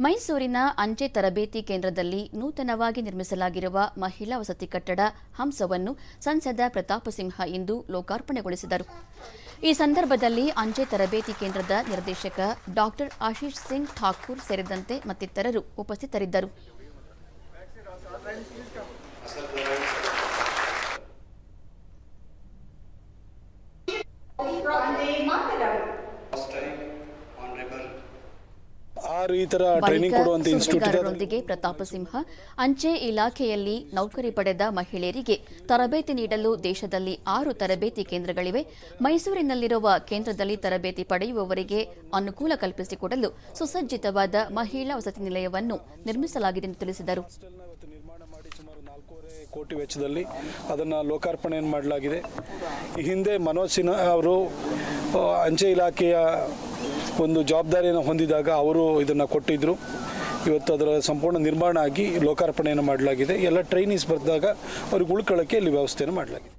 ಮೈಸೂರಿನ ಅಂಚೆ ತರಬೇತಿ ಕೇಂದ್ರದಲ್ಲಿ ನೂತನವಾಗಿ ನಿರ್ಮಿಸಲಾಗಿರುವ ಮಹಿಳಾ ವಸತಿ ಕಟ್ಟಡ ಹಂಸವನ್ನು ಸಂಸದ ಪ್ರತಾಪ ಸಿಂಹ ಇಂದು ಲೋಕಾರ್ಪಣೆಗೊಳಿಸಿದರು. ಈ ಸಂದರ್ಭದಲ್ಲಿ ಅಂಚೆ ತರಬೇತಿ ಕೇಂದ್ರದ ನಿರ್ದೇಶಕ ಡಾ ಆಶೀಶ್ ಸಿಂಗ್ ಠಾಕೂರ್ ಸೇರಿದಂತೆ ಮತ್ತಿತರರು ಉಪಸ್ಥಿತರಿದ್ದರು. ಸುದ್ದಿಗಾರರೊಂದಿಗೆ ಪ್ರತಾಪ ಸಿಂಹ ಅಂಚೆ ಇಲಾಖೆಯಲ್ಲಿ ನೌಕರಿ ಪಡೆದ ಮಹಿಳೆಯರಿಗೆ ತರಬೇತಿ ನೀಡಲು ದೇಶದಲ್ಲಿ 6 ತರಬೇತಿ ಕೇಂದ್ರಗಳಿವೆ. ಮೈಸೂರಿನಲ್ಲಿರುವ ಕೇಂದ್ರದಲ್ಲಿ ತರಬೇತಿ ಪಡೆಯುವವರಿಗೆ ಅನುಕೂಲ ಕಲ್ಪಿಸಿಕೊಡಲು ಸುಸಜ್ಜಿತವಾದ ಮಹಿಳಾ ವಸತಿ ನಿಲಯವನ್ನು ನಿರ್ಮಿಸಲಾಗಿದೆ ಎಂದು ತಿಳಿಸಿದರು. ಕೋಟಿ ವೆಚ್ಚದಲ್ಲಿ ಅದನ್ನು ಲೋಕಾರ್ಪಣೆಯನ್ನು ಮಾಡಲಾಗಿದೆ. ಈ ಹಿಂದೆ ಮನೋಜ್ ಸಿನ್ಹಾ ಅವರು ಅಂಚೆ ಇಲಾಖೆಯ ಒಂದು ಜವಾಬ್ದಾರಿಯನ್ನು ಹೊಂದಿದಾಗ ಅವರು ಇದನ್ನು ಕೊಟ್ಟಿದ್ದರು. ಇವತ್ತು ಅದರ ಸಂಪೂರ್ಣ ನಿರ್ಮಾಣ ಆಗಿ ಲೋಕಾರ್ಪಣೆಯನ್ನು ಮಾಡಲಾಗಿದೆ. ಎಲ್ಲ ಟ್ರೈನೀಸ್ ಬಂದಾಗ ಅವ್ರಿಗೆ ಉಳ್ಕೊಳ್ಳೋಕ್ಕೆ ಇಲ್ಲಿ ವ್ಯವಸ್ಥೆಯನ್ನು ಮಾಡಲಾಗಿದೆ.